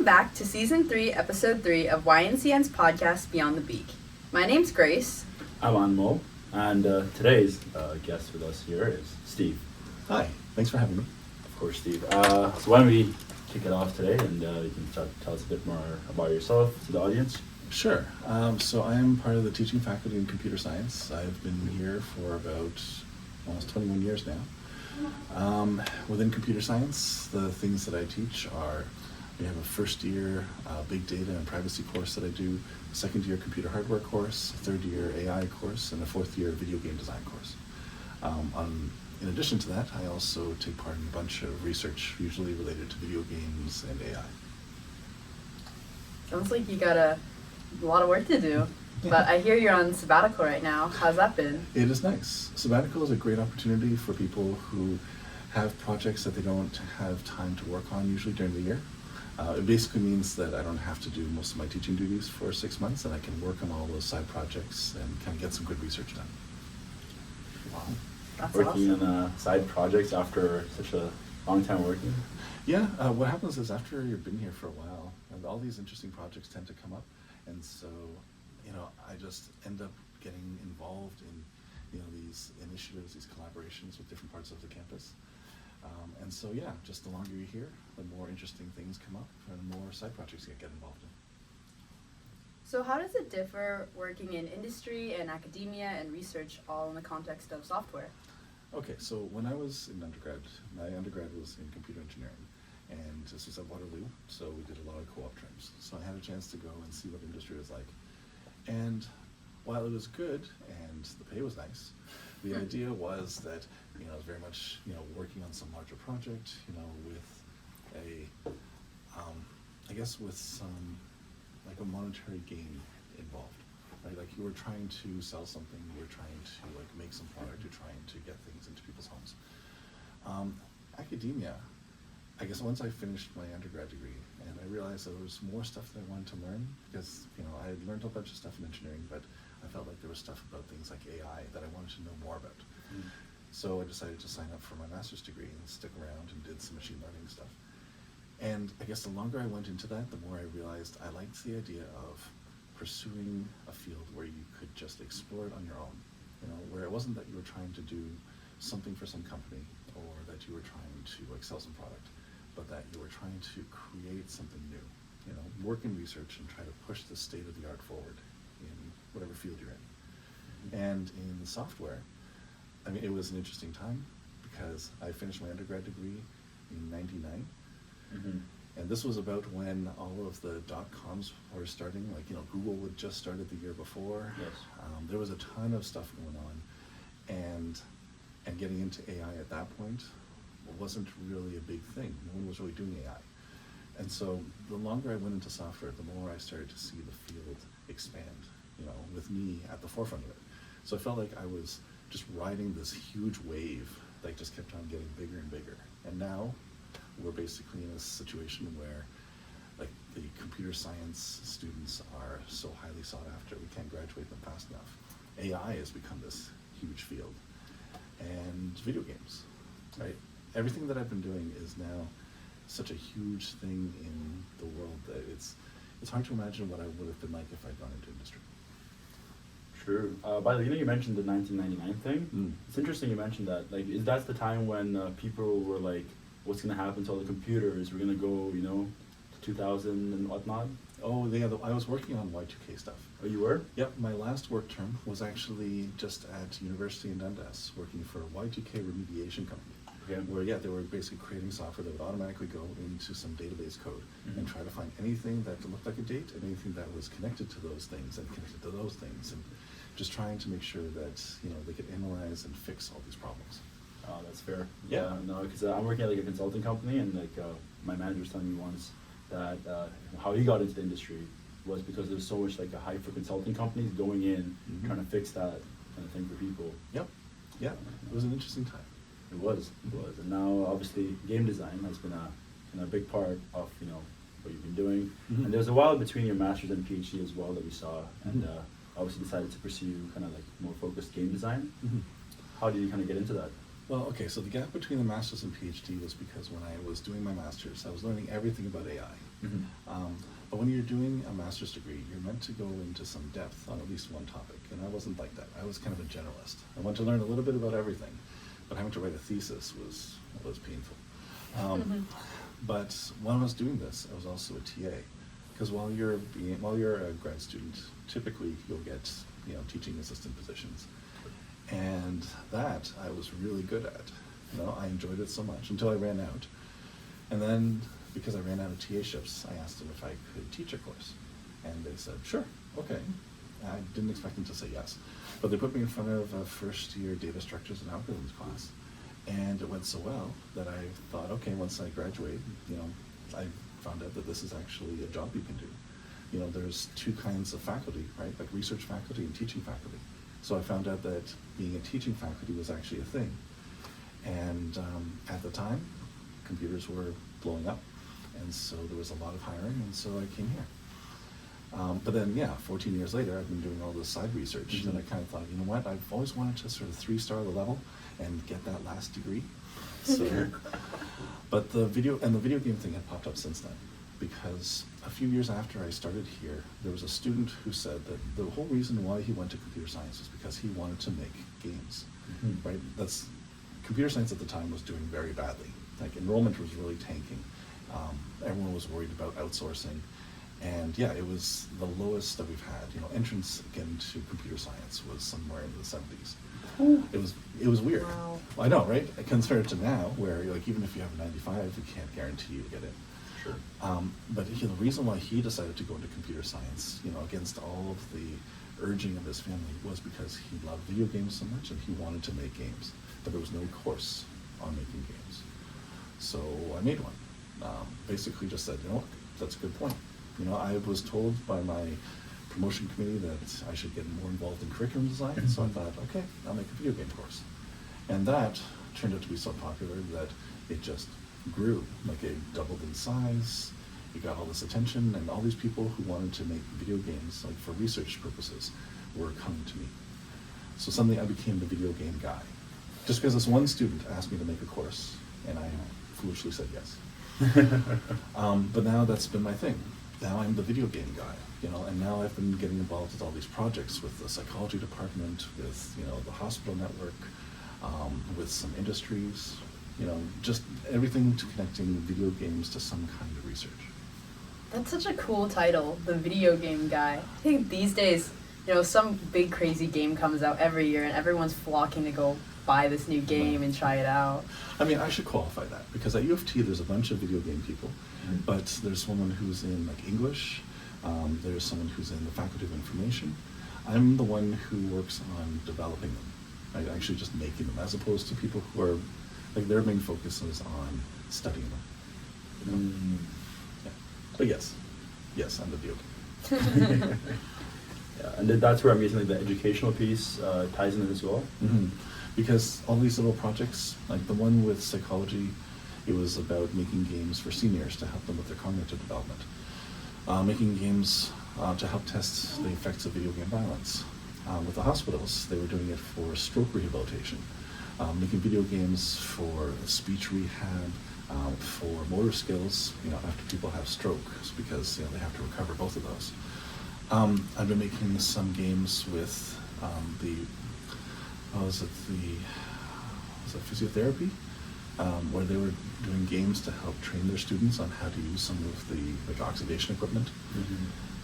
back to Season 3, Episode 3 of YNCN's podcast, Beyond the Beak. My name's Grace. I'm Anmol, and today's guest with us here is Steve. Hi, thanks for having me. Of course, Steve. So why don't we kick it off today, and you can tell us a bit more about yourself to the audience. Sure. So I am part of the teaching faculty in computer science. I've been here for about almost 21 years now. Within computer science, the things that I teach are, we have a first year big data and privacy course that I do, second year computer hardware course, third year AI course, and a fourth year video game design course. In addition to that, I also take part in a bunch of research, usually related to video games and AI. Sounds like you got a lot of work to do, but I hear you're on sabbatical right now. How's that been? It is nice. Sabbatical is a great opportunity for people who have projects that they don't have time to work on usually during the year. It basically means that I don't have to do most of my teaching duties for 6 months, and I can work on all those side projects and kind of get some good research done. Wow. That's working awesome. on side projects after such a long time working? Yeah, what happens is after you've been here for a while, and all these interesting projects tend to come up, and so, I just end up getting involved in, these initiatives, these collaborations with different parts of the campus. And so, yeah, just the longer you're here, the more interesting things come up and more side projects you get involved in. So how does it differ working in industry and academia and research all in the context of software? Okay, so when I was in undergrad, my undergrad was in computer engineering, and this was at Waterloo, so we did a lot of co-op trips. So I had a chance to go and see what industry was like. And while it was good and the pay was nice, the idea was that, it was very much, working on some larger project, with with some, like a monetary gain involved, right? Like you were trying to sell something, you were trying to make some product, you're trying to get things into people's homes. Academia, I guess once I finished my undergrad degree and I realized there was more stuff that I wanted to learn because, I had learned a bunch of stuff in engineering, but I felt like there was stuff about things like AI that I wanted to know more about. Mm. So I decided to sign up for my master's degree and stick around and did some machine learning stuff. And I guess the longer I went into that, the more I realized I liked the idea of pursuing a field where you could just explore it on your own, where it wasn't that you were trying to do something for some company or that you were trying to sell some product, but that you were trying to create something new, work in research and try to push the state of the art forward in whatever field you're in. And in software, it was an interesting time because I finished my undergrad degree in '99. Mm-hmm. And this was about when all of the dot-coms were starting, Google had just started the year before. Yes. There was a ton of stuff going on, and getting into AI at that point wasn't really a big thing. No one was really doing AI. And so the longer I went into software, the more I started to see the field expand, with me at the forefront of it. So I felt like I was just riding this huge wave that just kept on getting bigger and bigger. And now we're basically in a situation where the computer science students are so highly sought after, we can't graduate them fast enough. AI has become this huge field. And video games, right? Everything that I've been doing is now such a huge thing in the world that it's hard to imagine what I would have been like if I'd gone into industry. True. By the way, you mentioned the 1999 thing. Mm. It's interesting you mentioned that. Is that the time when people were like, what's going to happen to all the computers? We're going to go, to 2000 and whatnot? Oh, yeah, I was working on Y2K stuff. Oh, you were? Yep, my last work term was actually just at University in Dundas, working for a Y2K remediation company. Okay. Where, they were basically creating software that would automatically go into some database code Mm-hmm. and try to find anything that looked like a date and anything that was connected to those things and connected to those things, and just trying to make sure that, they could analyze and fix all these problems. Oh, that's fair. Yeah. No, because I'm working at a consulting company, and my manager was telling me once that how he got into the industry was because there's so much a hype for consulting companies going in, Mm-hmm. trying to fix that kind of thing for people. Yep. Yeah, it was an interesting time. It was, and now obviously game design has been a big part of what you've been doing. Mm-hmm. And there's a while between your master's and PhD as well that we saw, and Mm-hmm. obviously decided to pursue kind of more focused game design. Mm-hmm. How did you kind of get into that? Well, okay, so the gap between the master's and PhD was because when I was doing my master's, I was learning everything about AI. But when you're doing a master's degree, you're meant to go into some depth on at least one topic, and I wasn't like that. I was kind of a generalist. I wanted to learn a little bit about everything, but having to write a thesis was painful. But when I was doing this, I was also a TA, because while you're a grad student, typically you'll get teaching assistant positions. And that I was really good at. I enjoyed it so much until I ran out. And then, because I ran out of TA shifts, I asked them if I could teach a course. And they said, sure, okay. I didn't expect them to say yes. But they put me in front of a first-year data structures and algorithms class. And it went so well that I thought, okay, once I graduate, I found out that this is actually a job you can do. There's two kinds of faculty, right? Like research faculty and teaching faculty. So I found out that being a teaching faculty was actually a thing. And at the time, computers were blowing up. And so there was a lot of hiring, and so I came here. But then, 14 years later, I've been doing all this side research, and I kind of thought, you know what, I've always wanted to sort of 3-star the level and get that last degree. So, but the video game thing had popped up since then, because a few years after I started here, there was a student who said that the whole reason why he went to computer science was because he wanted to make games, right? Computer science at the time was doing very badly. Like enrollment was really tanking. Everyone was worried about outsourcing. And it was the lowest that we've had. Entrance again to computer science was somewhere in the 70s. It was weird. Wow. Well, I know, right? Compared to now, where even if you have a 95, you can't guarantee you to get in. Sure. But the reason why he decided to go into computer science, against all of the urging of his family, was because he loved video games so much and he wanted to make games. But there was no course on making games. So I made one. Basically just said, that's a good point. I was told by my promotion committee that I should get more involved in curriculum design, so I thought, okay, I'll make a video game course. And that turned out to be so popular that it just grew. Like it doubled in size, it got all this attention, and all these people who wanted to make video games, like for research purposes, were coming to me. So suddenly I became the video game guy. Just because this one student asked me to make a course, and I foolishly said yes. But now that's been my thing. Now I'm the video game guy, and now I've been getting involved with all these projects with the psychology department, with, the hospital network, with some industries, just everything to connecting video games to some kind of research. That's such a cool title, the video game guy. I think these days, some big crazy game comes out every year and everyone's flocking to go buy this new game and try it out. I mean, I should qualify that, because at U of T there's a bunch of video game people, but there's someone who's in English, there's someone who's in the Faculty of Information. I'm the one who works on developing them, right? Actually just making them, as opposed to people who are, their main focus is on studying them. Yeah. But yes, I'm the video game. And that's where I'm guessing the educational piece ties in as well. Because all these little projects, like the one with psychology, it was about making games for seniors to help them with their cognitive development. Making games to help test the effects of video game violence. With the hospitals, they were doing it for stroke rehabilitation. Making video games for speech rehab, for motor skills, after people have strokes, because they have to recover both of those. I've been making some games with physiotherapy, where they were doing games to help train their students on how to use some of the oxidation equipment.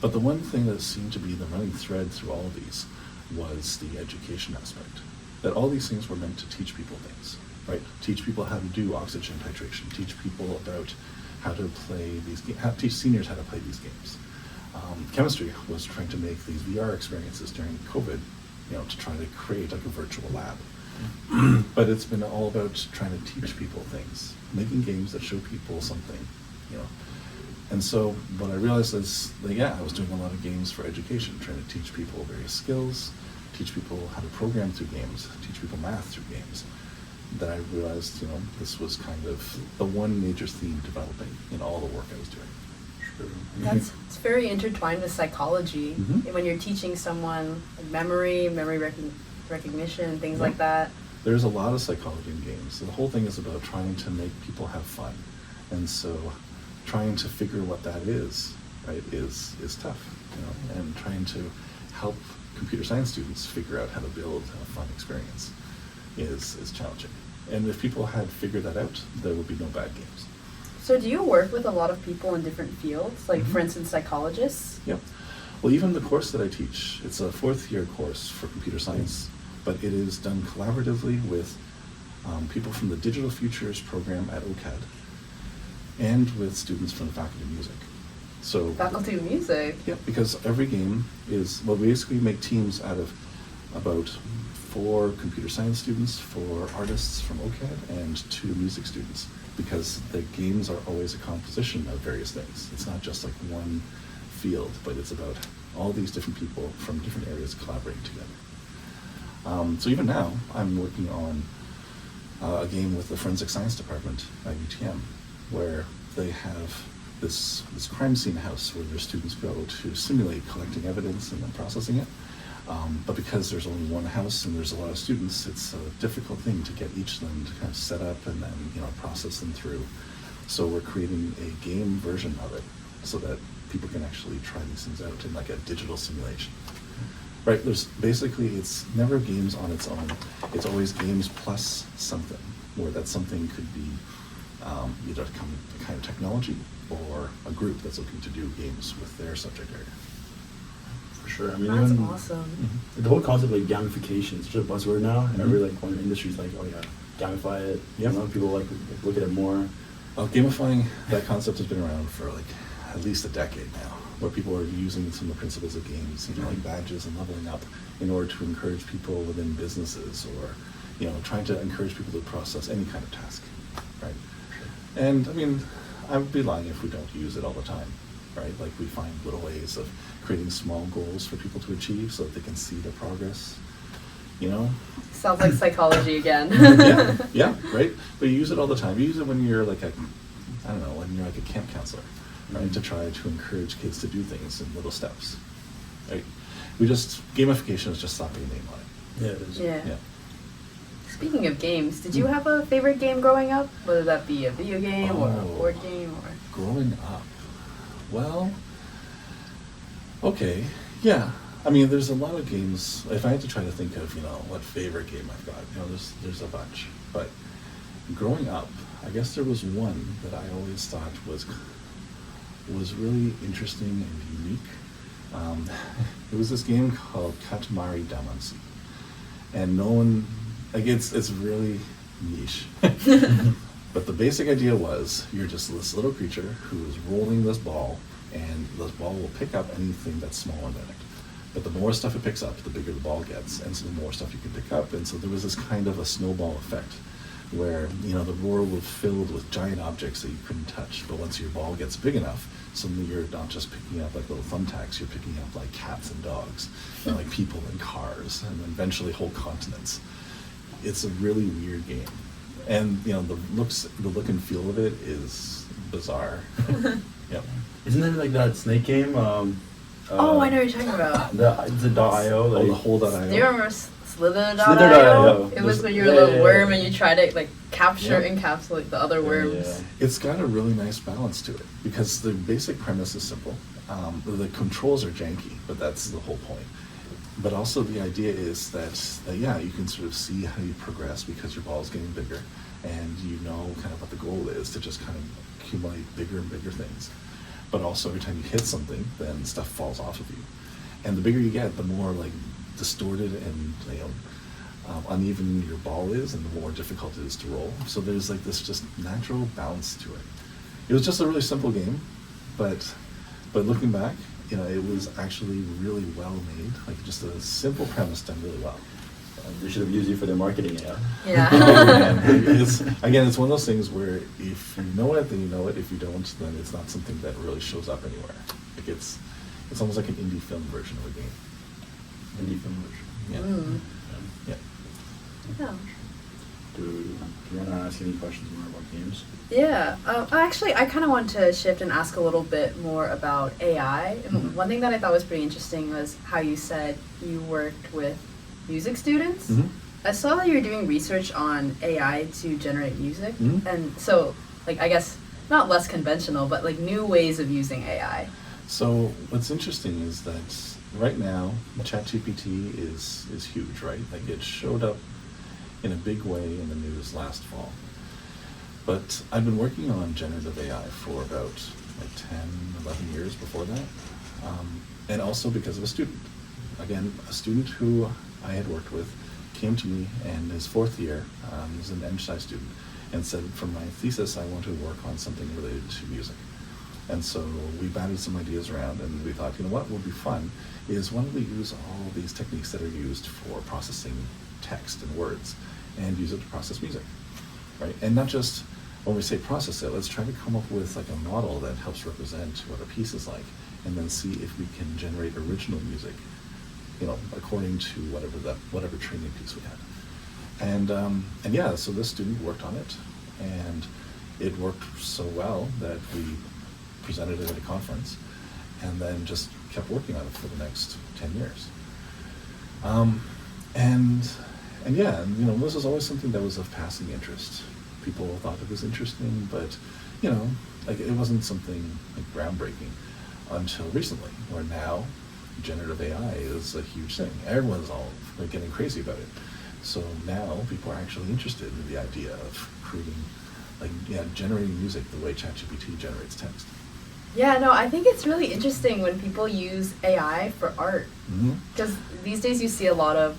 But the one thing that seemed to be the running thread through all of these was the education aspect. That all these things were meant to teach people things, right? Teach people how to do oxygen titration, teach people about how to play these games, teach seniors how to play these games. Chemistry was trying to make these VR experiences during COVID, to try to create a virtual lab. But it's been all about trying to teach people things, making games that show people something, And so what I realized is that, I was doing a lot of games for education, trying to teach people various skills, teach people how to program through games, teach people math through games. That I realized, this was kind of the one major theme developing in all the work I was doing. It's very intertwined with psychology. When you're teaching someone memory recognition, things like that. there's a lot of psychology in games. The whole thing is about trying to make people have fun. And so trying to figure what that is, right, is tough, you know, and trying to help computer science students figure out how to build a fun experience is challenging. And if people had figured that out, there would be no bad games. So do you work with a lot of people in different fields, like for instance, psychologists? Yep. Well, even the course that I teach, it's a 4th-year course for computer science, but it is done collaboratively with people from the Digital Futures program at OCAD and with students from the Faculty of Music. So Faculty of Music? Yep, because every game is, well, we basically make teams out of about 4 computer science students, 4 artists from OCAD, and 2 music students, because the games are always a composition of various things. It's not just like one field, but it's about all these different people from different areas collaborating together. So even now, I'm working on a game with the Forensic Science Department at UTM, where they have this crime scene house where their students go to simulate collecting evidence and then processing it. But because there's only one house and there's a lot of students, it's a difficult thing to get each of them to kind of set up and then, you know, process them through. So we're creating a game version of it so that people can actually try these things out in like a digital simulation. Right, there's basically, it's never games on its own. It's always games plus something, where that something could be either a kind of technology or a group that's looking to do games with their subject area. For sure. I mean, That's even awesome. the whole concept of like gamification is just a buzzword now, and every like one industry's like, oh yeah, gamify it. Yep. You know, people like look at it more. Well, gamifying, that concept has been around for like at least a decade now, where people are using some of the principles of games, you know, like badges and leveling up, in order to encourage people within businesses, or, you know, trying to encourage people to process any kind of task, right? And I mean, I would be lying if we don't use it all the time, right? Like we find little ways of creating small goals for people to achieve so that they can see their progress, you know? Sounds like psychology again. Yeah, right? But you use it all the time. You use it when you're like when you're like a camp counselor, right? To try to encourage kids to do things in little steps, right? Gamification is just slapping a name on it. Yeah, it is. Yeah. Speaking of games, did you have a favorite game growing up? Whether that be a video game or a board game or... Growing up, well, okay, yeah. I mean, there's a lot of games. If I had to try to think of, you know, what favorite game I've got, you know, there's a bunch. But growing up, I guess there was one that I always thought was really interesting and unique. It was this game called Katamari Damacy, and no one, like, it's really niche. But the basic idea was you're just this little creature who is rolling this ball, and this ball will pick up anything that's smaller than it. But the more stuff it picks up, the bigger the ball gets, and so the more stuff you can pick up. And so there was this kind of a snowball effect where, you know, the world was filled with giant objects that you couldn't touch. But once your ball gets big enough, suddenly you're not just picking up like little thumbtacks, you're picking up like cats and dogs, and like people and cars, and then eventually whole continents. It's a really weird game. And, you know, the look and feel of it is bizarre. Yep. Isn't it like that snake game? oh, I know what you're talking about. The .io. Like, the whole.io. Do you remember Slither.io? Slither.io. It was when you were a little worm and you try to like capture, encapsulate the other worms. Yeah. It's got a really nice balance to it, because the basic premise is simple. The controls are janky, but that's the whole point. But also the idea is that you can sort of see how you progress because your ball is getting bigger, and you know kind of what the goal is to just kind of accumulate bigger and bigger things. But also every time you hit something, then stuff falls off of you. And the bigger you get, the more like distorted and, you know, uneven your ball is, and the more difficult it is to roll. So there's like this just natural balance to it. It was just a really simple game, but looking back, you know, it was actually really well made. Like just a simple premise done really well. They should have used you for their marketing, Yeah. It's one of those things where if you know it, then you know it. If you don't, then it's not something that really shows up anywhere. Like it's almost like an indie film version of a game. Indie film version. Yeah. Mm. Yeah. Yeah. Do you want to ask any questions more about games? Yeah. Actually, I kind of want to shift and ask a little bit more about AI. And one thing that I thought was pretty interesting was how you said you worked with music students. Mm-hmm. I saw that you were doing research on AI to generate music, Mhm. and so, like, I guess not less conventional, but like new ways of using AI. So what's interesting is that right now, ChatGPT is huge, right? Like it showed up in a big way in the news last fall. But I've been working on generative AI for about like 10, 11 years before that. And also because of a student. Again, a student who I had worked with came to me in his fourth year, he's an MSci student, and said, for my thesis, I want to work on something related to music. And so we batted some ideas around, and we thought, you know what would be fun is why don't we use all these techniques that are used for processing text and words and use it to process music, right? And not just when we say process it, let's try to come up with like a model that helps represent what a piece is like, and then see if we can generate original music, you know, according to whatever training piece we had. And yeah, so this student worked on it, and it worked so well that we presented it at a conference, and then just kept working on it for the next 10 years. And yeah, and, you know, this was always something that was of passing interest. People thought it was interesting, but, you know, like it wasn't something like groundbreaking until recently, where now generative AI is a huge thing. Everyone's all like getting crazy about it. So now people are actually interested in the idea of creating, like, yeah, generating music the way ChatGPT generates text. Yeah, no, I think it's really interesting when people use AI for art. Mm-hmm. Because these days you see a lot of,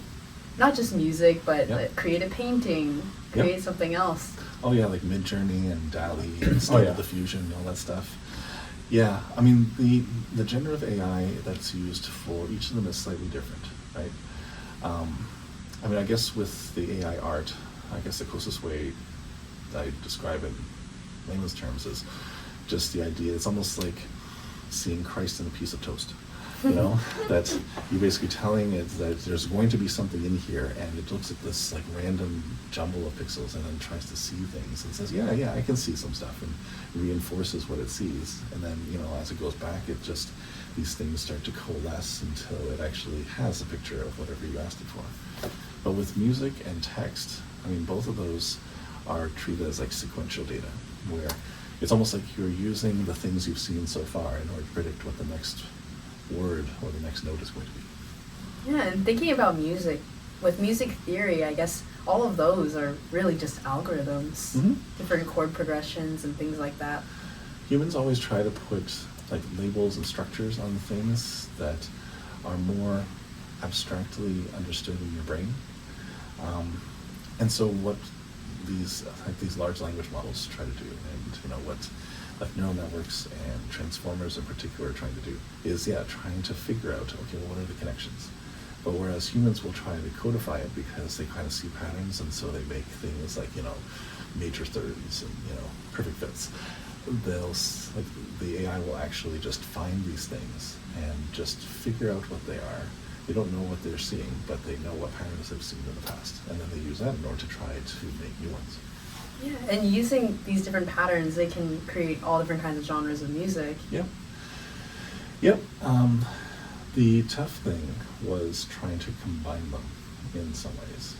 not just music, but Yep. create a painting, Yep. create something else. Oh yeah, like Midjourney and DALL-E and Stable yeah. Diffusion and all that stuff. Yeah, I mean the generative AI that's used for each of them is slightly different, right? I mean, I guess with the AI art, I guess the closest way I describe it in layman's terms is just the idea. It's almost like seeing Christ in a piece of toast. You know, that you're basically telling it that there's going to be something in here, and it looks at this like random jumble of pixels and then tries to see things and says, yeah, I can see some stuff, and reinforces what it sees. And then, you know, as it goes back, it just, these things start to coalesce until it actually has a picture of whatever you asked it for. But with music and text, I mean, both of those are treated as like sequential data, where it's almost like you're using the things you've seen so far in order to predict what the next word or the next note is going to be. Yeah, and thinking about music, with music theory, I guess all of those are really just algorithms, Mhm. different chord progressions and things like that. Humans always try to put like labels and structures on things that are more abstractly understood in your brain. And so what these large language models try to do, and you know what like neural networks and transformers in particular are trying to do, is trying to figure out, okay, well, what are the connections? But whereas humans will try to codify it because they kind of see patterns, and so they make things like, you know, major thirds and, you know, perfect fits. Like the AI will actually just find these things and just figure out what they are. They don't know what they're seeing, but they know what patterns they've seen in the past, and then they use that in order to try to make new ones. Yeah, and using these different patterns, they can create all different kinds of genres of music. Yep. The tough thing was trying to combine them in some ways.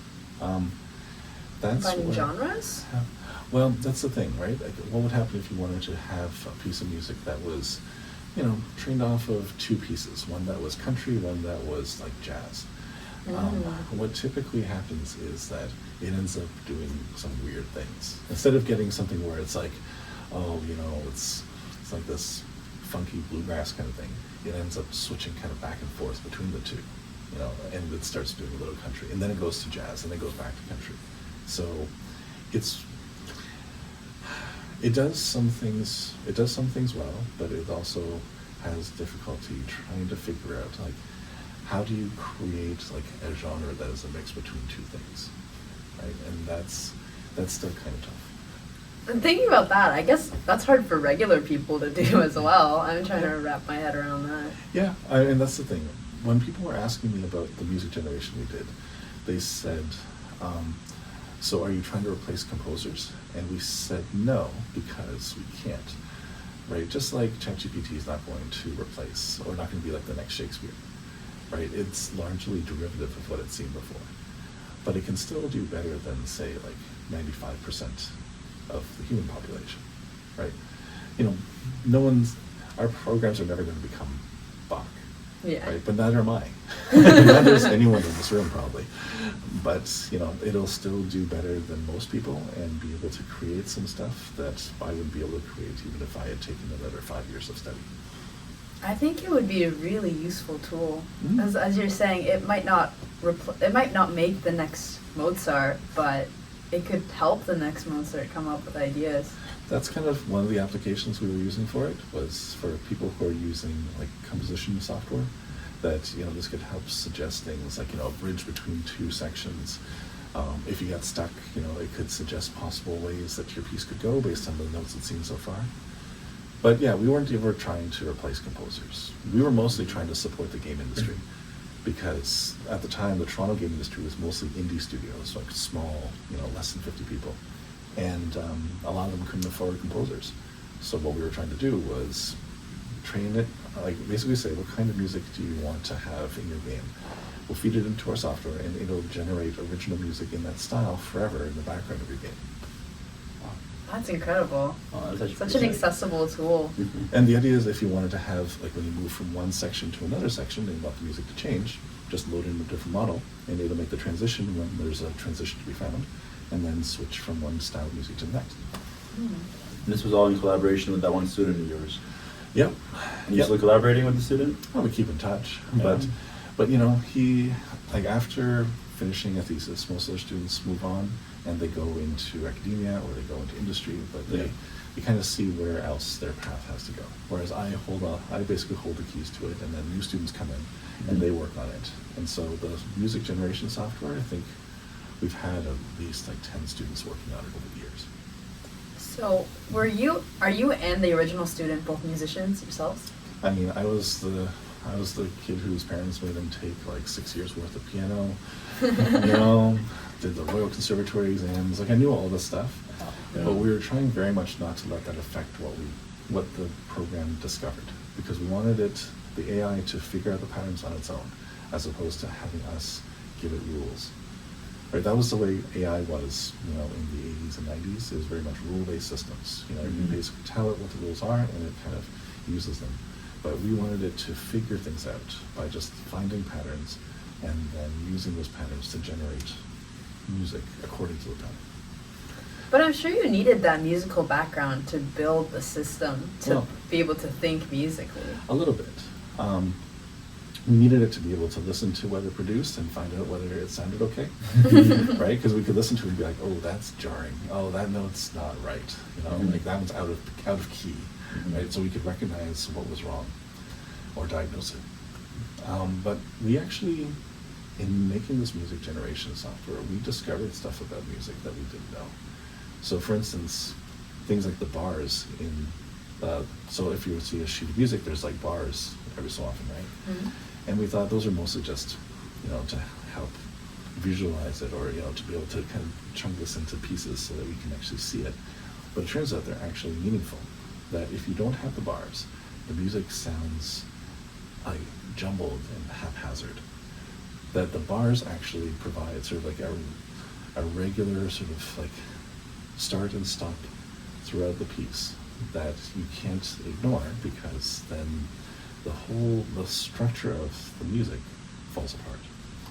That's Combining where- genres? Well, that's the thing, right? Like, what would happen if you wanted to have a piece of music that was, you know, trained off of two pieces, one that was country, one that was like jazz? What typically happens is that it ends up doing some weird things. Instead of getting something where it's like, oh, you know, it's like this funky bluegrass kind of thing, it ends up switching kind of back and forth between the two, you know, and it starts doing a little country, and then it goes to jazz, and then it goes back to country. So it does some things well, but it also has difficulty trying to figure out, like, how do you create like a genre that is a mix between two things, right? And that's still kind of tough. And thinking about that, I guess that's hard for regular people to do as well. I'm trying to wrap my head around that. Yeah, and that's the thing. When people were asking me about the music generation we did, they said, so are you trying to replace composers? And we said no, because we can't, right? Just like ChatGPT is not going to replace, or not going to be like the next Shakespeare, right? It's largely derivative of what it's seen before. but it can still do better than, say, like 95% of the human population, right? You know, our programs are never going to become Bach, Yeah. right? But neither am I. Neither is anyone in this room, probably. But, you know, it'll still do better than most people and be able to create some stuff that I wouldn't be able to create even if I had taken another 5 years of study. I think it would be a really useful tool. Mm. As you're saying, it might not make the next Mozart, but it could help the next Mozart come up with ideas. That's kind of one of the applications we were using for it, was for people who are using like composition software, that, you know, this could help suggest things like, you know, a bridge between two sections. If you got stuck, you know, it could suggest possible ways that your piece could go based on the notes it's seen so far. But yeah, we weren't ever trying to replace composers. We were mostly trying to support the game industry, because at the time the Toronto game industry was mostly indie studios, like small, you know, less than 50 people. And a lot of them couldn't afford composers. So what we were trying to do was train it, like basically say, what kind of music do you want to have in your game? We'll feed it into our software and it'll generate original music in that style forever in the background of your game. That's incredible. That's actually Such pretty an sick. accessible tool. And the idea is if you wanted to have, like when you move from one section to another section and you want the music to change, just load in a different model and it'll make the transition when there's a transition to be found, and then switch from one style of music to the next. Mm. And this was all in collaboration with that one student of yours. Yep. And you're still collaborating with the student? Well, we keep in touch, Yeah. but you know, he, like after finishing a thesis, most of their students move on and they go into academia or they go into industry, but you kind of see where else their path has to go. Whereas I basically hold the keys to it, and then new students come in and they work on it. And so the music generation software, I think we've had at least like 10 students working on it over the years. So, are you and the original student both musicians yourselves? I mean, I was the kid whose parents made him take like 6 years worth of piano, you know, did the Royal Conservatory exams. Like I knew all this stuff, Yeah. but we were trying very much not to let that affect what the program discovered, because we wanted the AI to figure out the patterns on its own, as opposed to having us give it rules. Right, that was the way AI was, you know, in the 80s and 90s. It was very much rule-based systems. You know, you basically tell it what the rules are, and it kind of uses them. But we wanted it to figure things out by just finding patterns and then using those patterns to generate music according to the pattern. But I'm sure you needed that musical background to build the system to Well, be able to think musically. A little bit. We needed it to be able to listen to what it produced and find out whether it sounded okay, right? Because we could listen to it and be like, oh, that's jarring. Oh, that note's not right. You know, like that one's out of key, right? So we could recognize what was wrong or diagnose it. But we actually, in making this music generation software, we discovered stuff about music that we didn't know. So, for instance, things like the bars in. So if you see a sheet of music, there's like bars every so often, right? Mhm. And we thought those are mostly just, you know, to help visualize it, or, you know, to be able to kind of chunk this into pieces so that we can actually see it. But it turns out they're actually meaningful. That if you don't have the bars, the music sounds like jumbled and haphazard. That the bars actually provide sort of like a regular sort of like start and stop throughout the piece that you can't ignore, because then the structure of the music falls apart.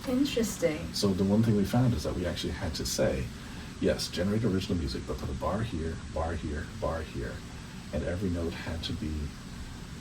Interesting. So the one thing we found is that we actually had to say, yes, generate original music, but put a bar here, bar here, bar here, and every note had to be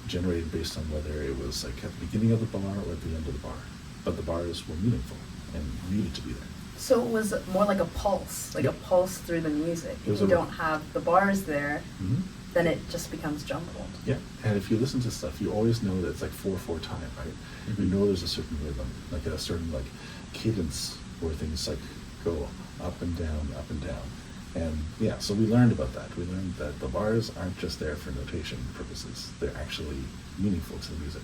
generated based on whether it was like at the beginning of the bar or at the end of the bar. But the bars were meaningful and needed to be there. So it was more like a pulse, like Yep. a pulse through the music. It was If you a- don't have the bars there, Mm-hmm. then it just becomes jumbled. Yeah, and if you listen to stuff, you always know that it's like 4/4 time, right? You know there's a certain rhythm, like a certain like cadence where things like go up and down, up and down. And yeah, so we learned about that. We learned that the bars aren't just there for notation purposes. They're actually meaningful to the music.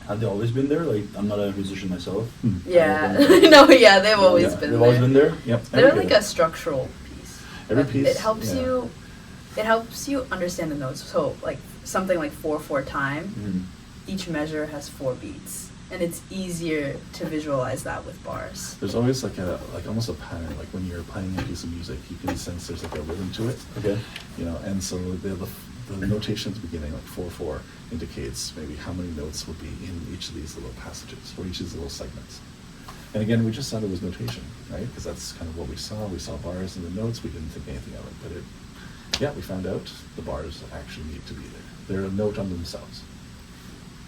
Have they always been there? Like, I'm not a musician myself. Yeah. No, yeah, they've always Yeah, been They've there. always been there? Yep. They're every like day. a structural piece. Every Like, piece, It helps yeah. you. It helps you understand the notes. So like something like 4/4 time. Mhm. Each measure has 4 beats. and it's easier to visualize that with bars. There's always like almost a pattern, like when you're playing a piece of music, you can sense there's like a rhythm to it. Okay. You know, and so the notation at the beginning, like 4/4, indicates maybe how many notes would be in each of these little passages or each of these little segments. And again, we just thought it was notation, right? Because that's kind of what we saw. We saw bars in the notes. We didn't think anything of it, but we found out the bars actually need to be there. They're a note on themselves.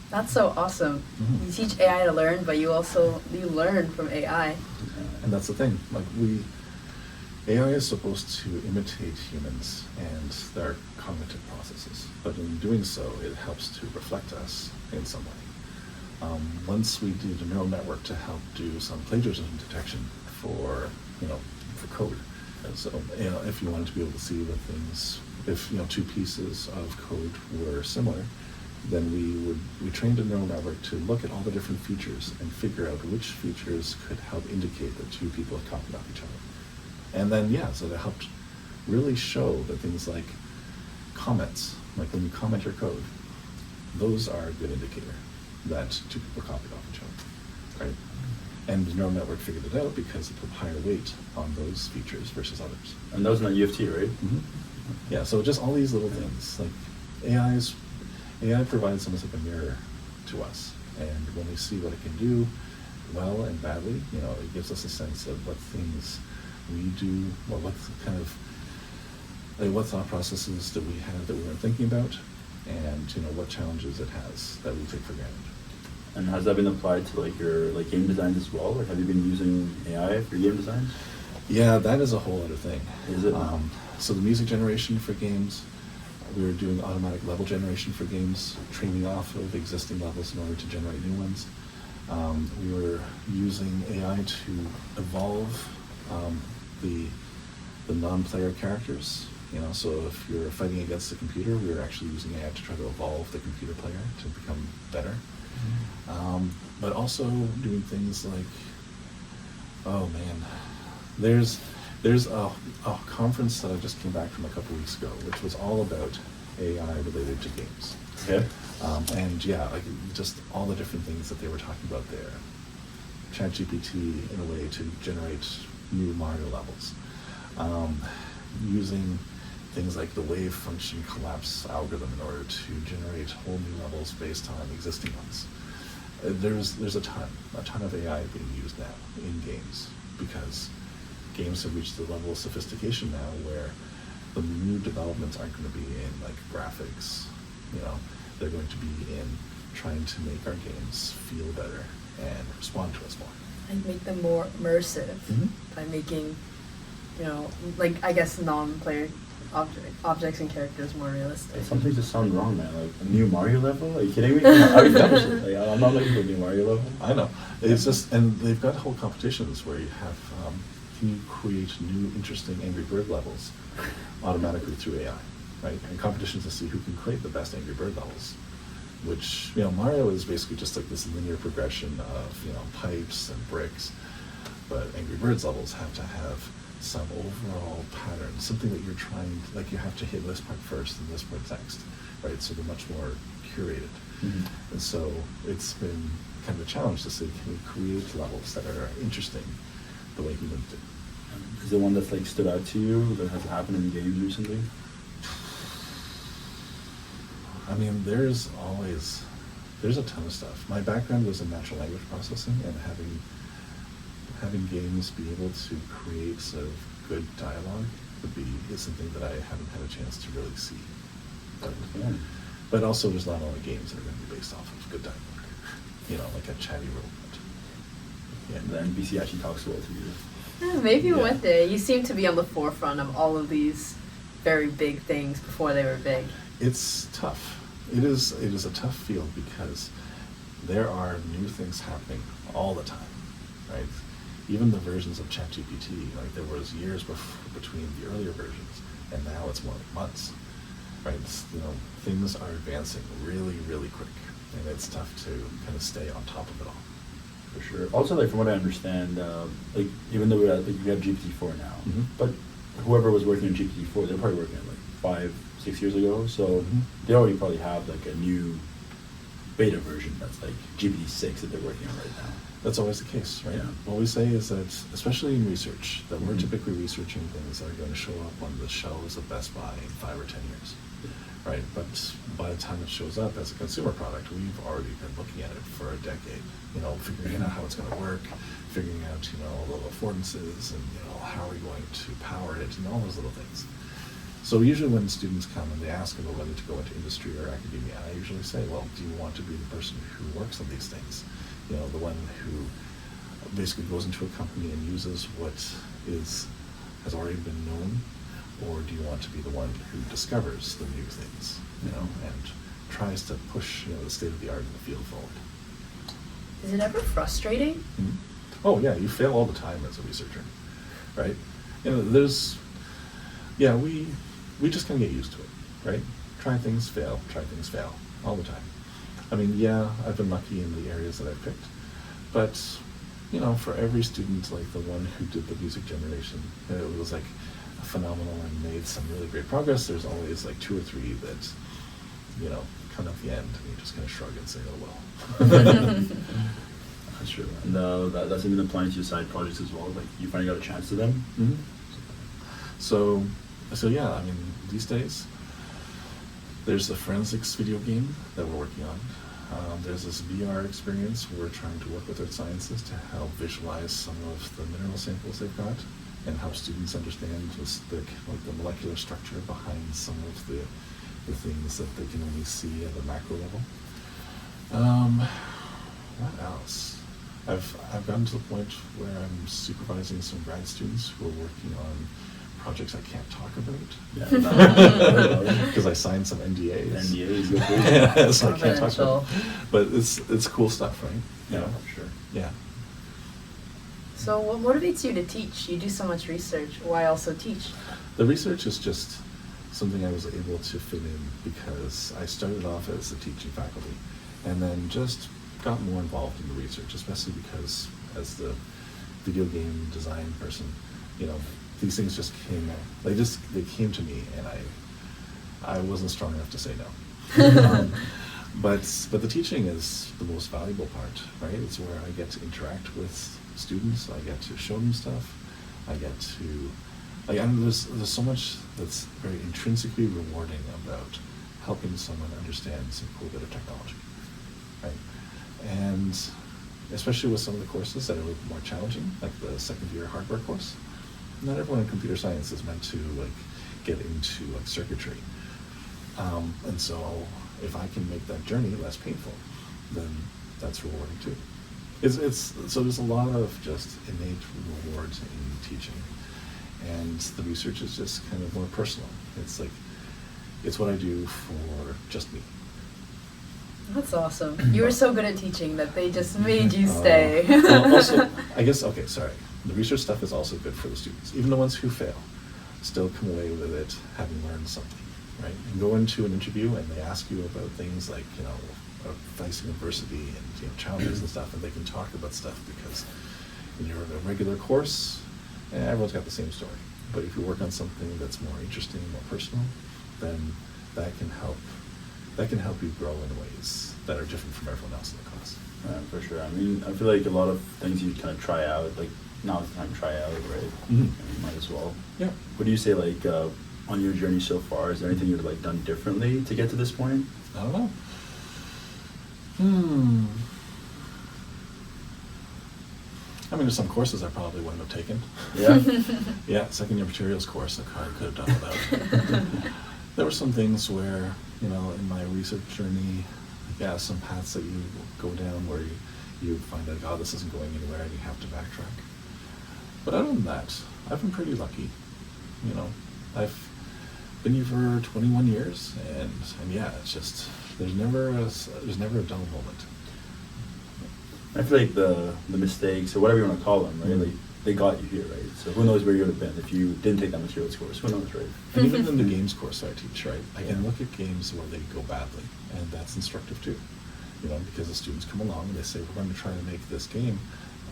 That's so awesome. Mhm. You teach AI to learn, but you learn from AI. And that's the thing. Like AI is supposed to imitate humans and their cognitive processes, but in doing so, it helps to reflect us in some way. Once we did a neural network to help do some plagiarism detection for code. And so, if you wanted to be able to see the things, if two pieces of code were similar, then we trained a neural network to look at all the different features and figure out which features could help indicate that two people had copied off each other. And then, so that helped really show that things like comments, like when you comment your code, those are a good indicator that two people copied off each other, right? And the neural network figured it out because it put higher weight on those features versus others. And those are not UFT, right? Mm-hmm. Yeah, so just all these little things, like AI provides almost like a mirror to us, and when we see what it can do, well and badly, it gives us a sense of what things we do, or what kind of, what thought processes that we have that we weren't thinking about, and what challenges it has that we take for granted. And has that been applied to your game designs as well, or have you been using AI for game designs? Yeah, that is a whole other thing. Is it? So the music generation for games, we were doing automatic level generation for games, training off of existing levels in order to generate new ones. We were using AI to evolve the non-player characters. So if you're fighting against the computer, we were actually using AI to try to evolve the computer player to become better. Mm-hmm. But also doing things like, there's a conference that I just came back from a couple weeks ago, which was all about AI related to games. Okay. And just all the different things that they were talking about there. ChatGPT in a way to generate new Mario levels. Using things like the wave function collapse algorithm in order to generate whole new levels based on existing ones. There's a ton of AI being used now in games, because games have reached the level of sophistication now where the new developments aren't going to be in graphics. They're going to be in trying to make our games feel better and respond to us more. And make them more immersive by making, I guess non-player objects and characters more realistic. Something just sounds wrong, man. Like a new Mario level? Are you kidding me? I'm not looking for a new Mario level. I know. It's just, and they've got whole competitions where you have, can you create new, interesting Angry Bird levels automatically through AI, right? And competitions to see who can create the best Angry Bird levels. Which, Mario is basically just like this linear progression of, pipes and bricks. But Angry Birds levels have to have some overall pattern, something that you're trying, like you have to hit this part first and this part next, right? So they're much more curated. Mm-hmm. And so it's been kind of a challenge to see, can we create levels that are interesting the way humans do? Is there one that's stood out to you that has happened in games recently? I mean, there's a ton of stuff. My background was in natural language processing, and having games be able to create sort of good dialogue is something that I haven't had a chance to really see. But also, there's not a lot of games that are going to be based off of good dialogue. Like a chatty robot. Yeah, the NPC actually talks well to you. Yeah, maybe one day. You seem to be on the forefront of all of these very big things before they were big. It's tough. It is a tough field because there are new things happening all the time, right? Even the versions of ChatGPT, there was years between the earlier versions, and now it's more like months, right? Things are advancing really, really quick, and it's tough to kind of stay on top of it all. For sure. Also, from what I understand, even though we have GPT-4 now, mm-hmm. but whoever was working on GPT-4, they're probably working on 5-6 years ago, so mm-hmm. they already probably have a new beta version that's like GPT-6 that they're working on right now. That's always the case, right? Yeah. What we say is that, especially in research, that we're Mhm. typically researching things that are going to show up on the shelves of Best Buy in 5 or 10 years, right? But by the time it shows up as a consumer product, we've already been looking at it for a decade, figuring out how it's going to work, figuring out, the affordances, and, how are we going to power it, and all those little things. So usually when students come and they ask about whether to go into industry or academia, I usually say, well, do you want to be the person who works on these things? The one who basically goes into a company and uses what has already been known, or do you want to be the one who discovers the new things, and tries to push, the state of the art in the field forward? Is it ever frustrating? Mm-hmm. Oh yeah, you fail all the time as a researcher, right? We just kind of get used to it, right? Try things, fail all the time. I mean, yeah, I've been lucky in the areas that I've picked, but, for every student, like the one who did the music generation, it was like phenomenal and made some really great progress. There's always like 2 or 3 that, come at the end and you just kind of shrug and say, oh well. That's true. And that's even applying to your side projects as well. Like you finally got a chance to them. Mm-hmm. So yeah, I mean, these days, there's the forensics video game that we're working on. There's this VR experience where we're trying to work with earth sciences to help visualize some of the mineral samples they've got and help students understand just the molecular structure behind some of the things that they can only see at a macro level. What else? I've gotten to the point where I'm supervising some grad students who are working on projects I can't talk about. Yeah. Because I signed some NDAs. NDAs, go for it. So I can't talk about it. But it's cool stuff, right? Yeah, sure. Yeah. So what motivates you to teach? You do so much research. Why also teach? The research is just something I was able to fit in because I started off as a teaching faculty and then just got more involved in the research, especially because as the video game design person, these things just came, they came to me and I wasn't strong enough to say no. But the teaching is the most valuable part, right? It's where I get to interact with students, I get to show them stuff, I get to, there's so much that's very intrinsically rewarding about helping someone understand some cool bit of technology, right? And especially with some of the courses that are a little more challenging, like the second year hardware course, not everyone in computer science is meant to get into circuitry. And so if I can make that journey less painful, then that's rewarding too. So there's a lot of just innate rewards in teaching. And the research is just kind of more personal. It's what I do for just me. That's awesome. You were so good at teaching that they just made you stay. Well, also, I guess, the research stuff is also good for the students. Even the ones who fail still come away with it having learned something, right? And go into an interview and they ask you about things like, facing adversity and challenges and stuff, and they can talk about stuff because in your regular course, everyone's got the same story. But if you work on something that's more interesting, more personal, then that can help you grow in ways that are different from everyone else in the class. For sure. I mean, I feel like a lot of things you kind of try out, like now's the time to try out, right? Mm-hmm. You might as well. Yeah. What do you say, on your journey so far? Is there anything you've done differently to get to this point? I don't know. I mean, there's some courses I probably wouldn't have taken. Yeah? Yeah, second year materials course I could have done without. There were some things where, in my research journey, some paths that you go down where you find out, this isn't going anywhere, and you have to backtrack. But other than that, I've been pretty lucky. I've been here for 21 years, and yeah, it's just, there's never a dull moment. I feel like the mistakes, or whatever you want to call them, right? Mm-hmm. They got you here, right? So who knows where you would have been if you didn't take that materials course? Who knows, right? And even in the games course that I teach, right, I can look at games where they go badly, and that's instructive too. Because the students come along and they say, we're going to try to make this game.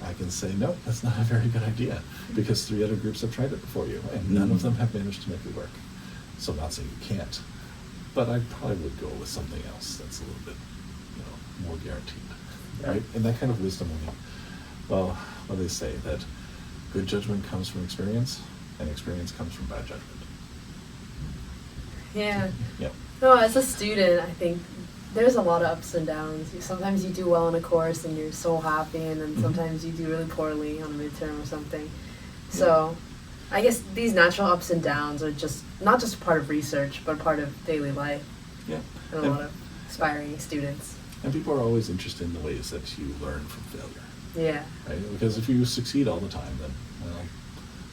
I can say, no, that's not a very good idea, because 3 other groups have tried it before you, and none of them have managed to make it work. So I'm not saying you can't, but I probably would go with something else that's a little bit, more guaranteed, Yeah. right? And that kind of wisdom well, what do they say? That good judgment comes from experience, and experience comes from bad judgment. Yeah. Yep. No, as a student, I think there's a lot of ups and downs. Sometimes you do well in a course and you're so happy, and then Mhm. sometimes you do really poorly on a midterm or something. So I guess these natural ups and downs are just not just part of research, but part of daily life Yeah. and a lot of aspiring students. And people are always interested in the ways that you learn from failure, Yeah. right? Because if you succeed all the time, then, well,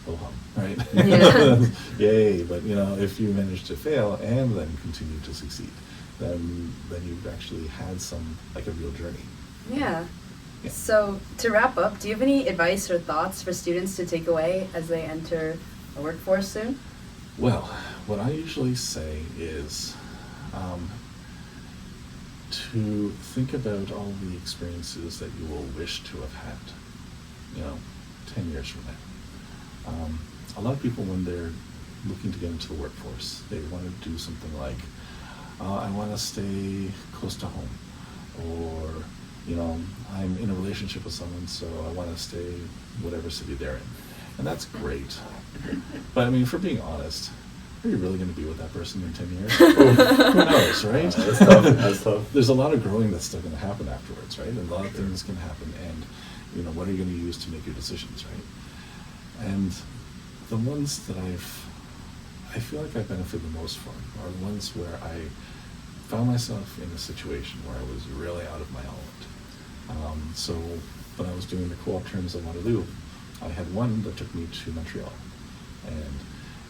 ho hum, right? Yeah. Yay! But if you manage to fail and then continue to succeed, then you've actually had a real journey. Yeah. Yeah. So to wrap up, do you have any advice or thoughts for students to take away as they enter the workforce soon? Well, what I usually say is to think about all the experiences that you will wish to have had, 10 years from now. A lot of people, when they're looking to get into the workforce, they want to do something like, I want to stay close to home, or, I'm in a relationship with someone, so I want to stay whatever city they're in. And that's great. But I mean, for being honest, are you really going to be with that person in 10 years? Who knows, right? That's tough. That's tough. There's a lot of growing that's still going to happen afterwards, right? And a lot of things can happen, and what are you going to use to make your decisions, right? And the ones that I feel like I benefit the most from are the ones where I found myself in a situation where I was really out of my element. So when I was doing the co-op terms at Waterloo, I had one that took me to Montreal, and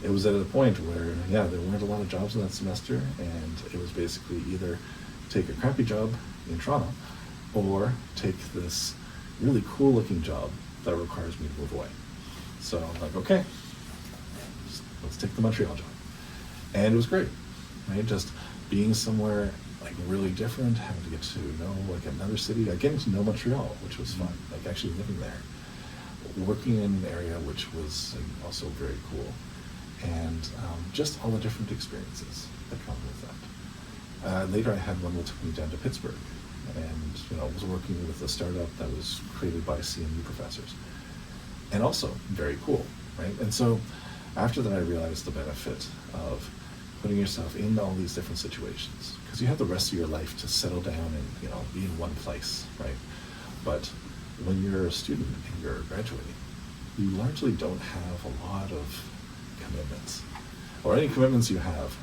it was at a point where, there weren't a lot of jobs in that semester, and it was basically either take a crappy job in Toronto or take this really cool looking job that requires me to move away. So I'm like, okay, let's take the Montreal job. And it was great, right? Just being somewhere really different, having to get to know another city, getting to know Montreal, which was fun, actually living there, working in an area which was also very cool, and just all the different experiences that come with that. Later I had one that took me down to Pittsburgh, and was working with a startup that was created by CMU professors, and also very cool, right? And so after that I realized the benefit of putting yourself in all these different situations, because you have the rest of your life to settle down and be in one place, right? But when you're a student and you're graduating, you largely don't have a lot of commitments, or any commitments you have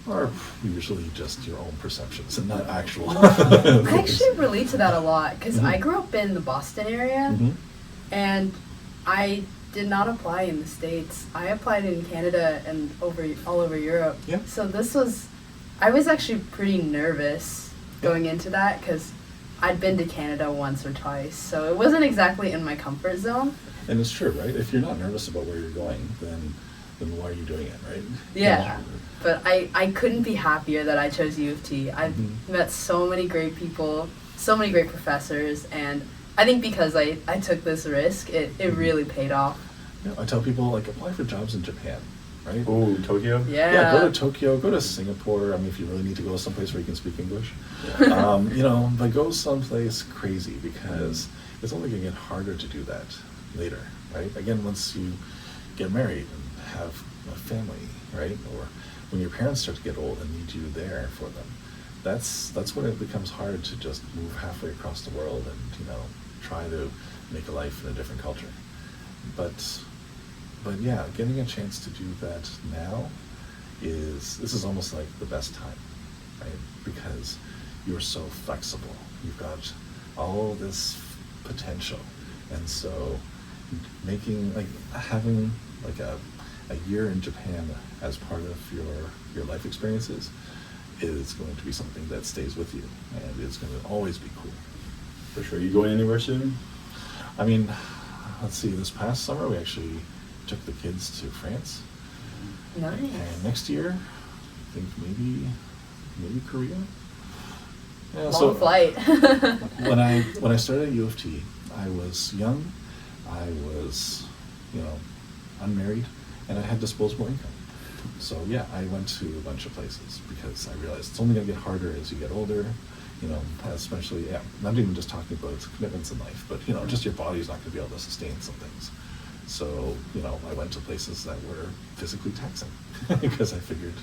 are usually just your own perceptions and not actual. I actually relate to that a lot, because Mhm. I grew up in the Boston area, Mhm. and I did not apply in the States. I applied in Canada and all over Europe. Yeah. So I was actually pretty nervous going into that, because I'd been to Canada once or twice, so it wasn't exactly in my comfort zone. And it's true, right? If you're not nervous about where you're going, then why are you doing it, right? Yeah. But I couldn't be happier that I chose U of T. I've Mhm. met so many great people, so many great professors, and I think because I took this risk, it really paid off. I tell people, apply for jobs in Japan, right? Ooh, Tokyo? Yeah. Go to Tokyo, go to Singapore. I mean, if you really need to go someplace where you can speak English. But go someplace crazy, because it's only going to get harder to do that later, right? Again, once you get married and have a family, right? Or when your parents start to get old and need you there for them, that's when it becomes hard to just move halfway across the world and, try to make a life in a different culture. But yeah, getting a chance to do that now this is almost like the best time, right? Because you're so flexible. You've got all this potential. And so having a year in Japan as part of your life experiences is going to be something that stays with you, and it's going to always be cool. For sure. You going anywhere soon? I mean, let's see, this past summer we actually took the kids to France. Nice. And next year, I think maybe Korea. Yeah, Long flight. when I started at U of T, I was young, I was, unmarried, and I had disposable income. So yeah, I went to a bunch of places because I realized it's only going to get harder as you get older. You know, especially, yeah, not even just talking about commitments in life, but, you know, just your body's not going to be able to sustain some things. So, you know, I went to places that were physically taxing because I figured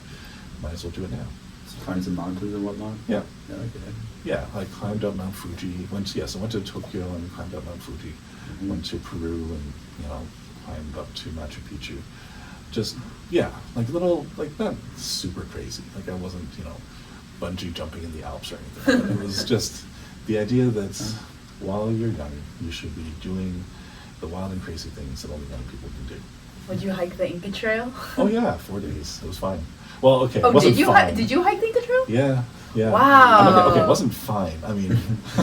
might as well do it now. So climb some mountains and whatnot? Yeah. Yeah, okay. Yeah, I climbed up Mount Fuji. I went to Tokyo and climbed up Mount Fuji. Mhm. Went to Peru and, you know, climbed up to Machu Picchu. Just, yeah, like little, like not super crazy. Like I wasn't, you know, bungee jumping in the Alps or anything. But it was just the idea that while you're young, you should be doing the wild and crazy things that only young people can do. Would you hike the Inca Trail? Oh yeah, 4 days. It was fine. Well, okay, Oh, it wasn't did you fine. did you hike the Inca Trail? Yeah, yeah. Wow. Okay, it wasn't fine. I mean,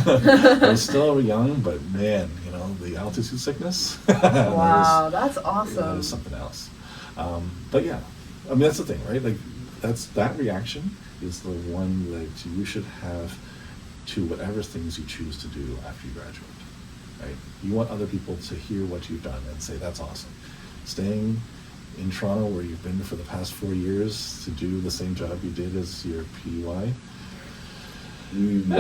I was still young, but man, you know, the altitude sickness. Wow, that's That awesome. is something else. But yeah, I mean, that's the thing, right? Like, that reaction is the one that you should have to whatever things you choose to do after you graduate, right? You want other people to hear what you've done and say, that's awesome. Staying in Toronto where you've been for the past 4 years to do the same job you did as your PY. No,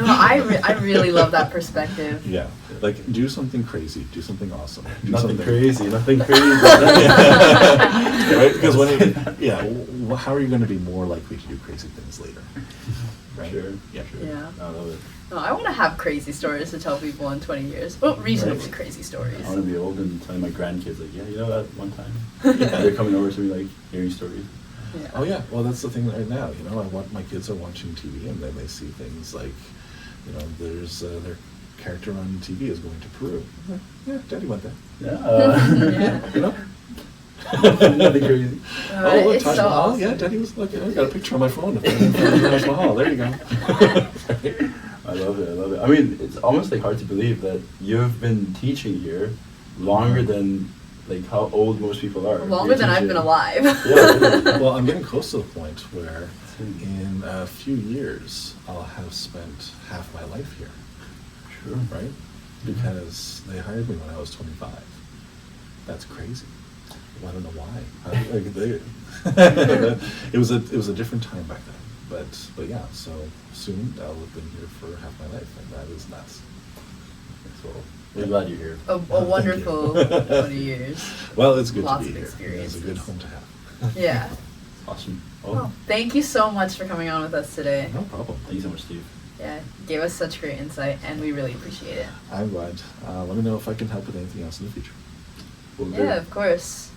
I really love that perspective. Yeah, like do something crazy, do something awesome. Do Nothing something crazy, nothing crazy. Right? Because how are you going to be more likely to do crazy things later? Right? Sure. Yeah. Sure. Yeah. I love it. No, I want to have crazy stories to tell people in 20 years. Well, reasonably Right. crazy stories. I want to be old and telling my grandkids, like, yeah, you know that one time? They're coming over to me, like, hearing stories. Yeah. Oh yeah. Well, that's the thing right now. You know, my kids are watching TV and then they see things like, you know, there's their character on TV is going to Peru. I'm like, yeah, Daddy went there. Yeah. You know. Nothing crazy. Oh, look, It's Taj so Mahal. awesome. Yeah, Daddy was looking. I got a picture on my phone of Taj Mahal. There you go. I love it, I love it. I mean, it's almost like hard to believe that you've been teaching here longer than like how old most people are. Longer than I've been alive. Yeah. Well, I'm getting close to the point where in a few years I'll have spent half my life here, Sure. right? Because they hired me when I was 25. That's crazy. Well, I don't know why. It was a different time back then. But yeah, so soon I'll have been here for half my life, and that is nuts. So we're glad you're here. A wonderful 20 years. Well, it's good Lots to of be here. It's a good experiences. home to have. Yeah. Awesome. Well, thank you so much for coming on with us today. No problem. Thank you so much, Steve. Yeah, you gave us such great insight, and we really appreciate it. I'm glad. Let me know if I can help with anything else in the future. Well, Yeah, of course.